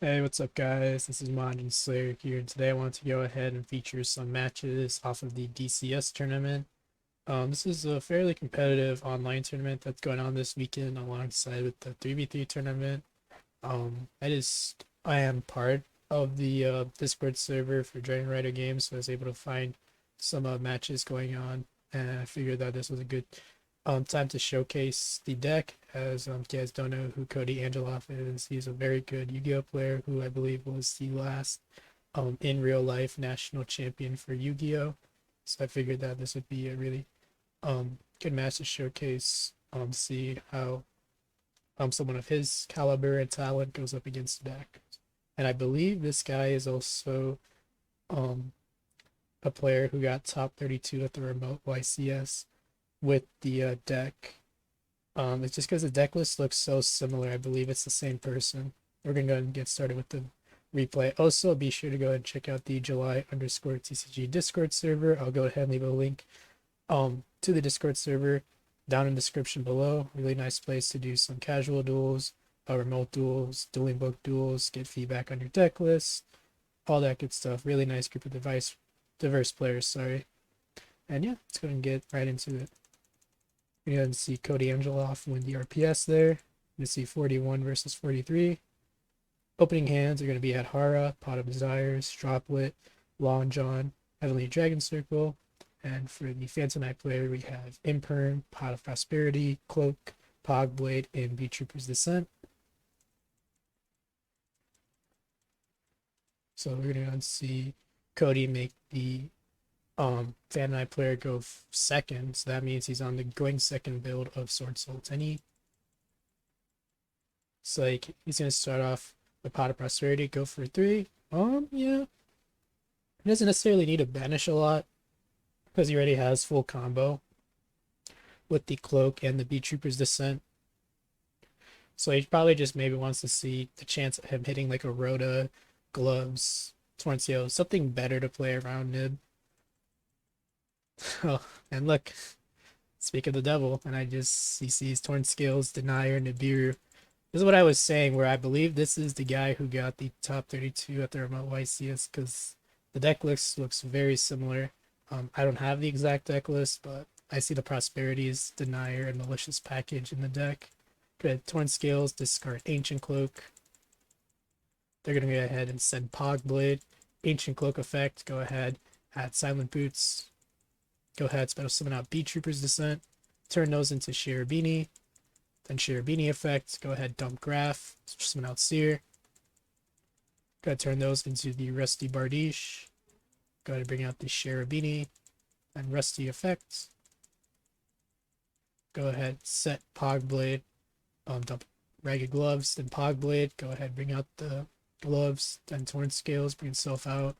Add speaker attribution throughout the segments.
Speaker 1: Hey, what's up, guys? This is Modern Slayer here, and today I want to go ahead and feature some matches off of the DCS tournament. This is a fairly competitive online tournament that's going on this weekend alongside with the 3v3 tournament. I am part of the Discord server for Dragon Rider Games, so I was able to find some matches going on, and I figured that this was a good time to showcase the deck. As you guys don't know who Cody Angeloff is, he's a very good Yu-Gi-Oh player who I believe was the last in real life national champion for Yu-Gi-Oh. So I figured that this would be a really good match to showcase, see how someone of his caliber and talent goes up against the deck. And I believe this guy is also um a player who got top 32 at the remote YCS with the deck. It's just because the deck list looks so similar. I believe it's the same person. We're gonna go ahead and get started with the replay. Also, be sure to go ahead and check out the July_TCG Discord server. I'll go ahead and leave a link to the Discord server down in the description below. Really nice place to do some casual duels, remote duels, dueling book duels, get feedback on your deck list, all that good stuff. Really nice group of diverse players, sorry. And yeah, let's go ahead and get right into it. You can see Cody Angeloff win the RPS there. You see 41 versus 43. Opening hands are going to be Adhara, Pot of Desires, Droplet, Long John, Heavenly Dragon Circle. And for the Phantom Knight player, we have Imperm, Pot of Prosperity, Cloak, Pogblade, and Beat Trooper's Descent. So we're going to see Cody make the Phantom Knight player go second. So that means he's on the going second build of Swordsoul Tenyi. So like he's gonna start off with Pot of Prosperity, go for 3. Yeah. He doesn't necessarily need to banish a lot because he already has full combo with the Cloak and the Beat Trooper's Descent. So he probably just maybe wants to see the chance of him hitting like a Rhoda, Gloves, Torncio, something better to play around Nib. Oh, and look, speak of the devil, and he sees Torn Scales, Denier, Nibiru. This is what I was saying, where I believe this is the guy who got the top 32 at the remote YCS, because the deck list looks very similar. I don't have the exact deck list, but I see the Prosperities, Denier, and Malicious package in the deck. Good. Torn Scales, discard Ancient Cloak. They're going to go ahead and send Pogblade. Ancient Cloak effect, go ahead, add Silent Boots. Go ahead, special summon out Beat Trooper's Descent. Turn those into Cherubini. Then Cherubini effect, go ahead, dump Graph, summon out Seer. Go ahead, turn those into the Rusty Bardiche. Go ahead and bring out the Cherubini and Rusty effects. Go ahead, set Pogblade, dump Ragged Gloves, then Pogblade. Go ahead, bring out the gloves, then Torn Scales, bring himself out.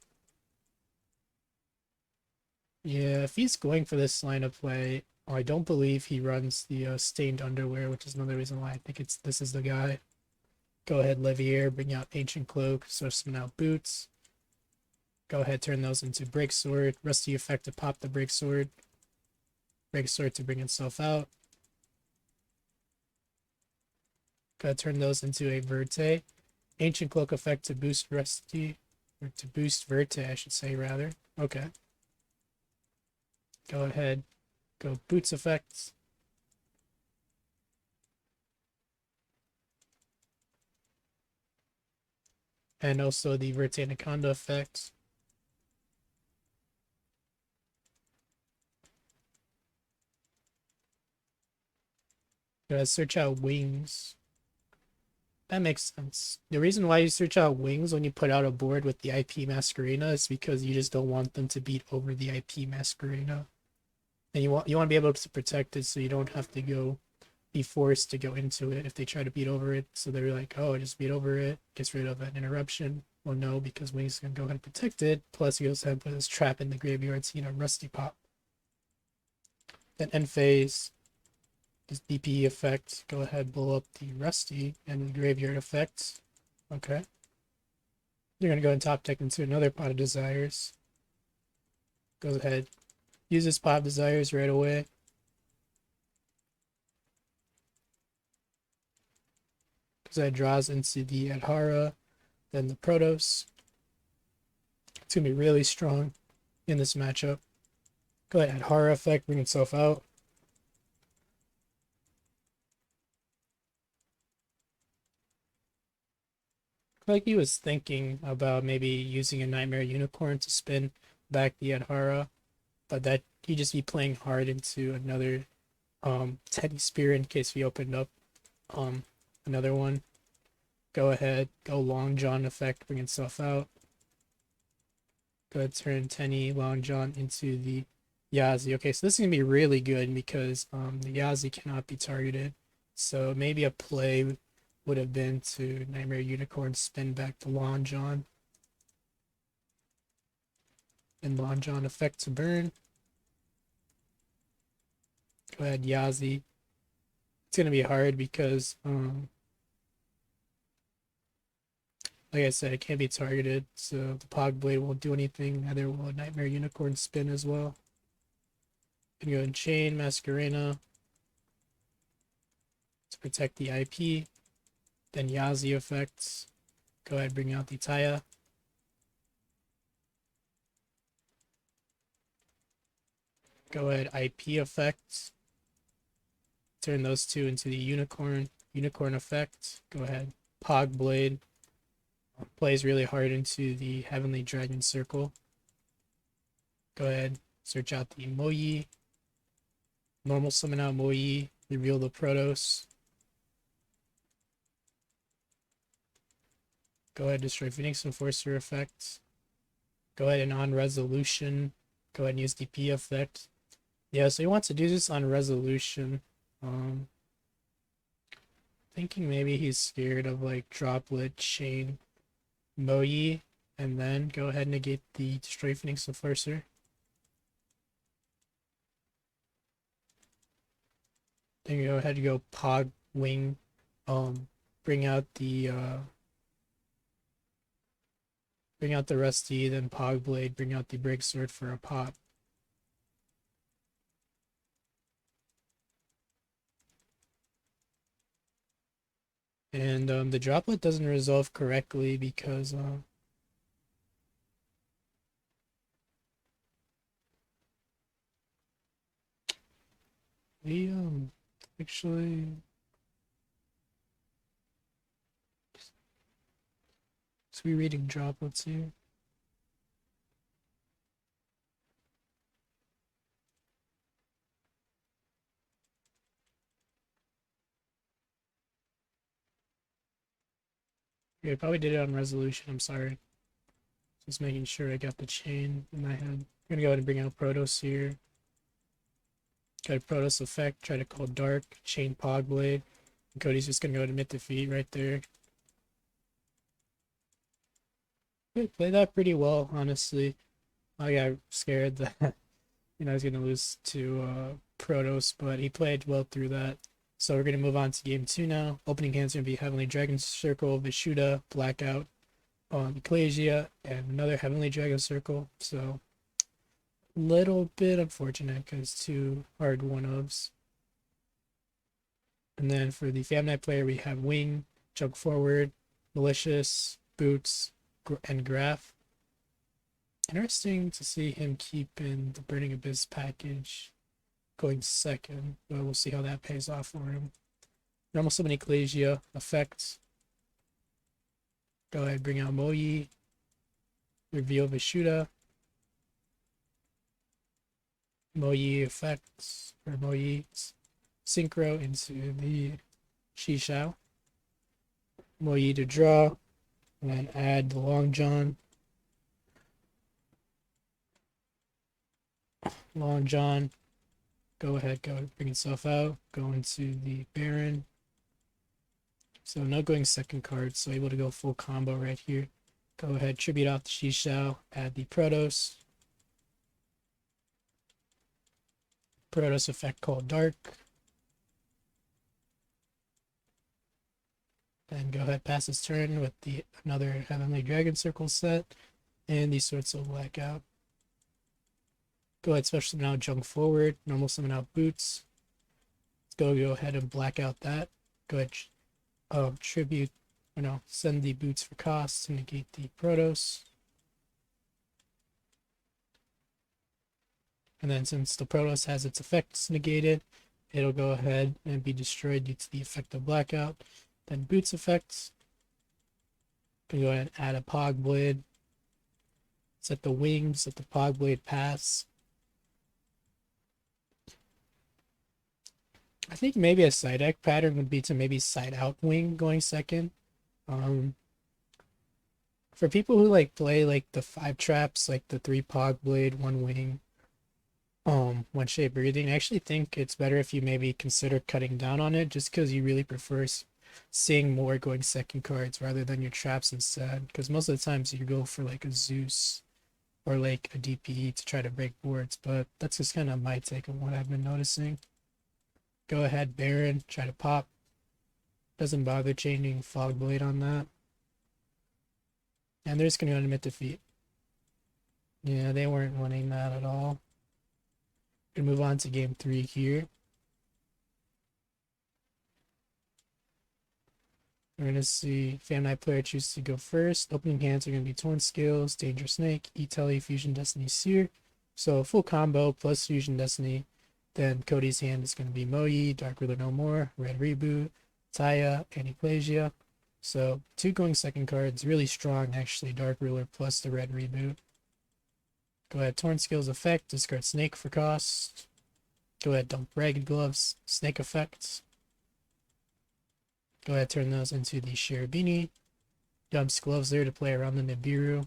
Speaker 1: Yeah, if he's going for this line of play, I don't believe he runs the Stained Underwear, which is another reason why I think this is the guy. Go ahead, Levier, bring out Ancient Cloak, so summon out Boots. Go ahead, turn those into Break Sword, Rusty effect to pop the Break Sword. Break Sword to bring itself out. Go ahead, turn those into a Verte. Ancient Cloak effect to boost Rusty, or to boost Verte, I should say, rather. Okay. Go ahead, go Boots effects. And also the Verte Anaconda effect. Go ahead, search out Wings. That makes sense. The reason why you search out Wings when you put out a board with the IP Masquerena is because you just don't want them to beat over the IP Masquerena. And you want to be able to protect it so you don't have to be forced to go into it if they try to beat over it. So they're like, oh, just beat over it, gets rid of an interruption. Well, no, because Wings is going to go ahead and protect it. Plus, he goes ahead and put his trap in the graveyard, so Rusty Pop. Then end phase, this DPE effect, go ahead, blow up the Rusty and the graveyard effect. Okay. You're going to go and top deck into another Pot of Desires. Go ahead, use this Pot of Desires right away. Because that draws into the Adhara, then the Protos. It's going to be really strong in this matchup. Go ahead, add Horror Effect, bring itself out. Like he was thinking about maybe using a Nightmare Unicorn to spin back the Adhara, but that he'd just be playing hard into another Tenyi Spear in case we opened up another one. Go ahead, go Long John effect, bring itself out. Go ahead, turn Tenyi Long John into the Yazi. Okay, so this is gonna be really good because the Yazi cannot be targeted. So maybe a play would have been to Nightmare Unicorn spin back to Long John. And Long John effect to burn. Go ahead, Yazi. It's gonna be hard because like I said, it can't be targeted, so the Pog Blade won't do anything. Neither will a Nightmare Unicorn spin as well. Gonna go and chain Masquerena to protect the IP. Then Yazi effects. Go ahead, bring out the Taya. Go ahead, IP effects. Turn those two into the Unicorn effect. Go ahead, Pog Blade. Plays really hard into the Heavenly Dragon Circle. Go ahead, search out the Moyi. Normal summon out Moyi. Reveal the Protos. Go ahead, destroy Phoenix Enforcer effect. Go ahead and on resolution. Go ahead and use the P effect. Yeah, so he wants to do this on resolution. Thinking maybe he's scared of like Droplet, Chain, Moyi, and then go ahead and negate the Destroy Phoenix Enforcer. Then go ahead and go Pog Wing, bring out the Rusty, then Pog Blade, bring out the Break Sword for a pop. And the Droplet doesn't resolve correctly because we actually so we reading droplets here. Yeah, I probably did it on resolution. I'm sorry. Just making sure I got the chain in my head. I'm gonna go ahead and bring out Protos here. Got a Protos effect. Try to call Dark. Chain Pog Blade. And Cody's just gonna go ahead and admit defeat right there. Yeah, played that pretty well, honestly. I got scared that I was gonna lose to Protos, but he played well through that. So we're gonna move on to game 2 now. Opening hand's gonna be Heavenly Dragon Circle, Vishuda, Blackout, Ecclesia, and another Heavenly Dragon Circle. So little bit unfortunate because 2 hard 1-ofs. And then for the Fam Night player, we have Wing, Jump Forward, Malicious, Boots, and Graph. Interesting to see him keep in the Burning Abyss package going second, but we'll see how that pays off for him. Normal Summon Ecclesia, effects. Go ahead, bring out Moyi. Reveal Vishuda. Moyi effects, or Moyi synchro into the Shishao. Moyi to draw, and then add the Long John. Long John, go ahead, go bring itself out, go into the Baron. So no going second card, so able to go full combo right here. Go ahead, tribute out the Shishao, add the Protos. Protos effect called Dark. Then go ahead, pass his turn with the another Heavenly Dragon Circle set and the Swordsoul Blackout. Go ahead, special summon out Jump Forward, normal summon out Boots. Let's go ahead and black out that. Go ahead, tribute or no, send the boots for cost to negate the Protos. And then since the Protos has its effects negated, it'll go ahead and be destroyed due to the effect of Blackout. Then boots effects. Can go ahead and add a Pog Blade. Set the wings, let the Pog Blade pass. I think maybe a side deck pattern would be to maybe side out wing going second. For people who like play like the 5 traps, like the 3 Pog Blade, 1 wing, 1 shape breathing, I actually think it's better if you maybe consider cutting down on it just because you really prefer seeing more going second cards rather than your traps instead. Because most of the times you go for like a Zeus or like a DPE to try to break boards, but that's just kind of my take on what I've been noticing. Go ahead, Baron, try to pop. Doesn't bother changing Fog Blade on that. And they're just going to admit defeat. Yeah, they weren't winning that at all. Gonna move on to game 3 here. We're gonna see Fan Night player choose to go first. Opening hands are gonna be Torn Scales, Dangerous Snake, E-Telly, Fusion Destiny, Seer. So full combo plus Fusion Destiny. Then Cody's hand is gonna be Moyi, Dark Ruler No More, Red Reboot, Taya, Anaplasia. So 2 going second cards, really strong actually. Dark Ruler plus the Red Reboot. Go ahead, Torn Scales effect, discard Snake for cost. Go ahead, dump Ragged Gloves, Snake effects. Go ahead, turn those into the Shirabini. Dumps Gloves there to play around the Nibiru.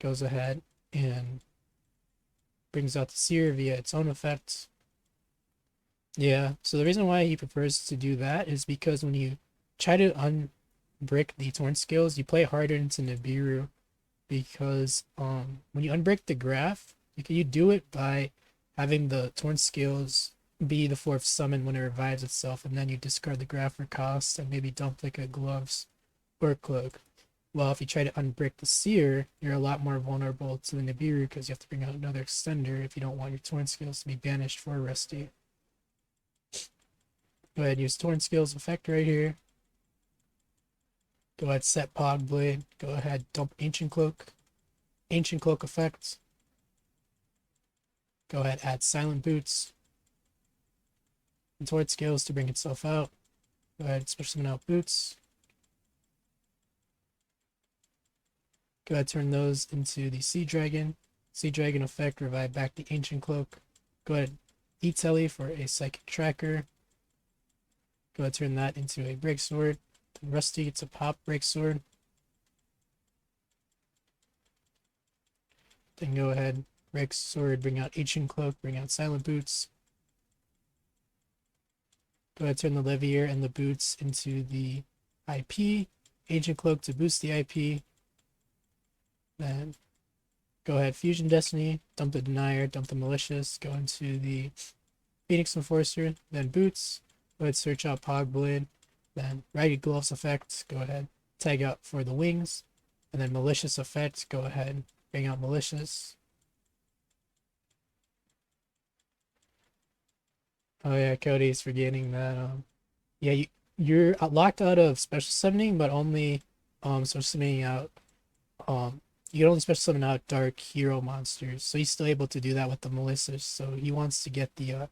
Speaker 1: Goes ahead and brings out the Seer via its own effect. Yeah, so the reason why he prefers to do that is because when you try to unbrick the Torn Scales, you play harder into Nibiru. Because when you unbreak the graph, you do it by having the Torn Scales be the 4th summon when it revives itself, and then you discard the graph for cost and maybe dump like a Gloves or a Cloak. Well, if you try to unbrick the Seer, you're a lot more vulnerable to the Nibiru because you have to bring out another extender if you don't want your Torn Scales to be banished for a Rusty. Go ahead and use Torn Scales effect right here. Go ahead, set Pog Blade. Go ahead, dump Ancient Cloak. Ancient Cloak effect. Go ahead, add Silent Boots. And Torn Scales to bring itself out. Go ahead, special summon out Boots. Go ahead, turn those into the Sea Dragon. Sea Dragon effect, revive back the Ancient Cloak. Go ahead, E-Telly for a Psychic Tracker. Go ahead, turn that into a Break Sword. Rusty gets a pop Break Sword. Then go ahead, Break Sword, bring out Ancient Cloak, bring out Silent Boots. Go ahead, turn the Levier and the Boots into the IP. Ancient Cloak to boost the IP. Then go ahead, Fusion Destiny, dump the Denier, dump the Malicious, go into the Phoenix Enforcer, then Boots. Go ahead, search out Pog Blade. Then Ragged Gloves effect, go ahead, tag out for the wings. And then Malicious effect, go ahead, bring out Malicious. Oh yeah, Cody's forgetting that. Yeah, you're locked out of special summoning, but only special summoning out. You can only special summon out dark hero monsters, so he's still able to do that with the Malicious. So he wants to get the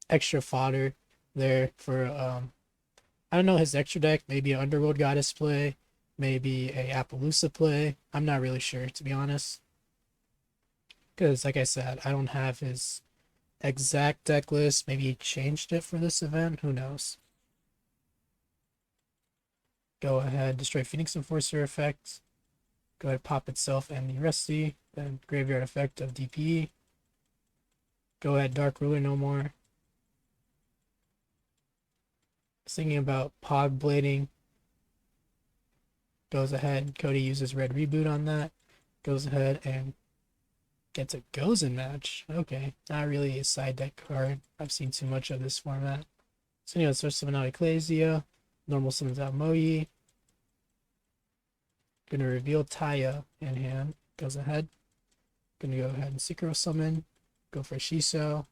Speaker 1: extra fodder there for I don't know, his extra deck, maybe an Underworld Goddess play, maybe a Appaloosa play. I'm not really sure, to be honest. Because, like I said, I don't have his exact deck list. Maybe he changed it for this event. Who knows? Go ahead, destroy Phoenix Enforcer effect. Go ahead, pop itself and the Rusty. Then Graveyard effect of DPE. Go ahead, Dark Ruler no more. Thinking about Pog Blading. Goes ahead, Cody uses Red Reboot on that. Goes ahead and gets a Gozen match. Okay, not really a side deck card. I've seen too much of this format. So anyway, let's summon out Ecclesia. Normal summons out Moyi. Gonna reveal Taya in hand. Goes ahead. Gonna go ahead and Synchro Summon. Go for Shiso.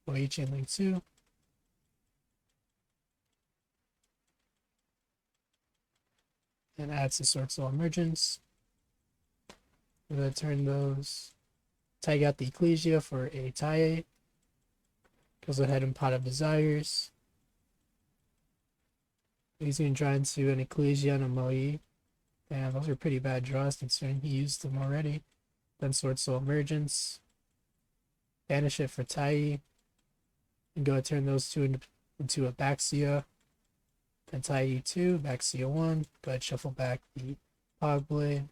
Speaker 1: Moyi Chain Link 2. and adds the Swordsoul Emergence. We're going to turn those, tag out the Ecclesia for a Tenyi. Goes ahead and Pot of Desires. He's going to draw into an Ecclesia and a Moi. And those are pretty bad draws considering he used them already. Then Swordsoul Emergence. Banish it for Tenyi. And go ahead and turn those two into a Baxia. Then Tenyi 2, Baxia 1. Go ahead, shuffle back the Pog Blade.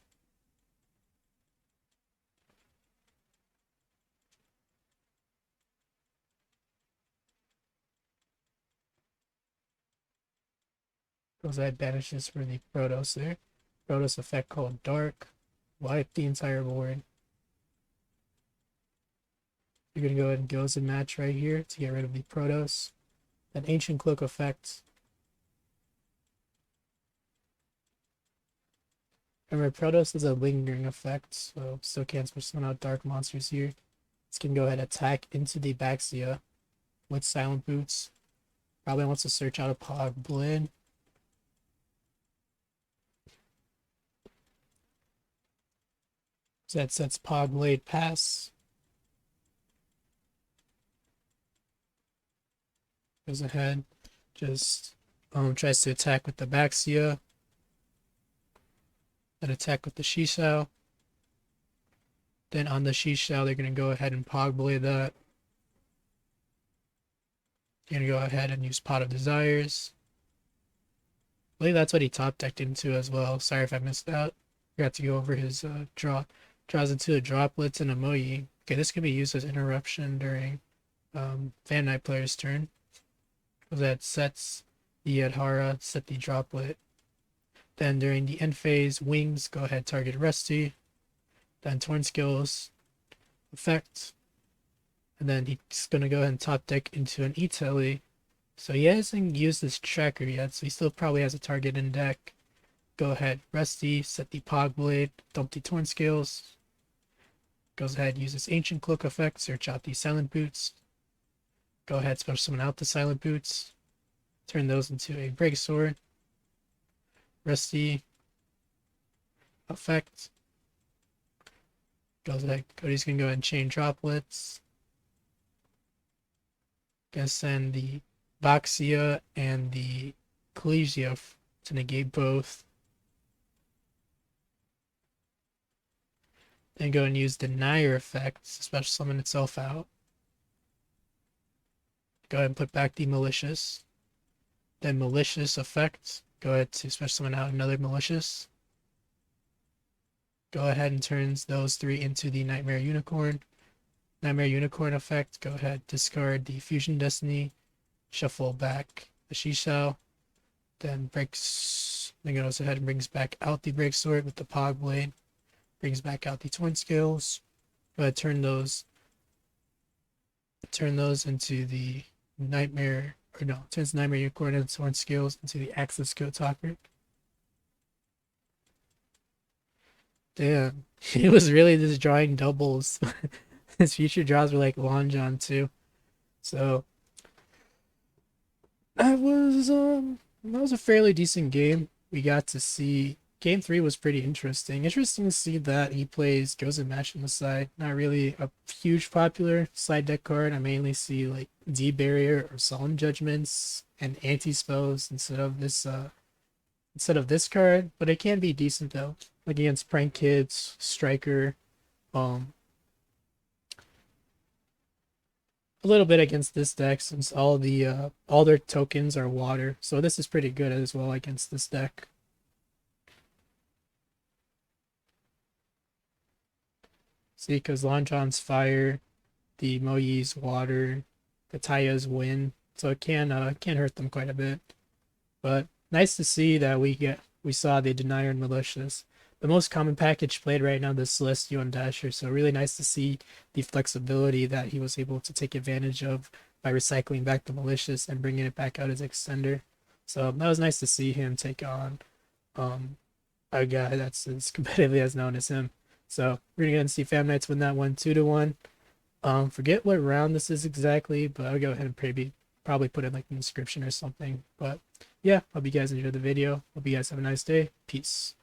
Speaker 1: Goes ahead, banishes for the Protoss there. Protoss effect called Dark. Wipe the entire board. You're going to go ahead and Ghost and Match right here to get rid of the Protoss. Then Ancient Cloak effect. Remember, Protoss is a lingering effect, so still can't summon out dark monsters here. This can go ahead and attack into the Baxia with Silent Boots. Probably wants to search out a Pog Blade. So that sets Pog Blade pass. Goes ahead, just tries to attack with the Baxia. Then attack with the Shishao. Then on the Shishao, they're going to go ahead and Pog Blade that. You're going to go ahead and use Pot of Desires. I believe that's what he top decked into as well. Sorry if I missed out. Forgot to go over his draw. Draws into a Droplets and a Moi. Okay, this can be used as interruption during Fan Knight player's turn. So that sets the Adhara, set the Droplet. Then during the end phase, Wings, go ahead, target Rusty. Then Torn Skills, effect. And then he's going to go ahead and top deck into an E-Telly. So he hasn't used this tracker yet, so he still probably has a target in deck. Go ahead, Rusty, set the Pog Blade, dump the Torn Scales. Goes ahead, uses Ancient Cloak effect, search out the Silent Boots. Go ahead, special summon out the Silent Boots. Turn those into a Break Sword. Rusty, effect. Goes ahead, Cody's gonna go ahead and chain Droplets. Gonna send the Baxia and the Ecclesia to negate both. Then go and use Denier effect to special summon itself out. Go ahead and put back the Malicious. Then Malicious effect. Go ahead to special summon out another Malicious. Go ahead and turns those three into the Nightmare Unicorn. Nightmare Unicorn effect. Go ahead, discard the Fusion Destiny. Shuffle back the Shishao. Then goes ahead and brings back out the Break Sword with the Pog Blade. Brings back out the Torn Skills. Go ahead, turn those into the Nightmare, or no, turns Nightmare Unicorn and Torn Skills into the Axis Code Talker. Damn, he was really just drawing doubles. His future draws were like Long John too. So that was a fairly decent game. We got to see Game 3 was pretty interesting. Interesting to see that he plays Goes and Match on the side. Not really a huge popular side deck card. I mainly see like D Barrier or Solemn Judgments and anti-spells instead of this card, but it can be decent though. Like against Prank Kids, Striker, a little bit against this deck since all their tokens are water. So this is pretty good as well against this deck. See, because Long John's fire, the Moyi's water, the Taya's wind, so it can hurt them quite a bit. But nice to see that we saw the Denier and Malicious. The most common package played right now, the Celestial and Dasher, so really nice to see the flexibility that he was able to take advantage of by recycling back the Malicious and bringing it back out as Extender. So that was nice to see him take on a guy that's as competitively as known as him. So we're gonna see Fam Knights win that one 2-1. Forget what round this is exactly, but I'll go ahead and probably put it like in the description or something. But yeah, hope you guys enjoyed the video. Hope you guys have a nice day. Peace.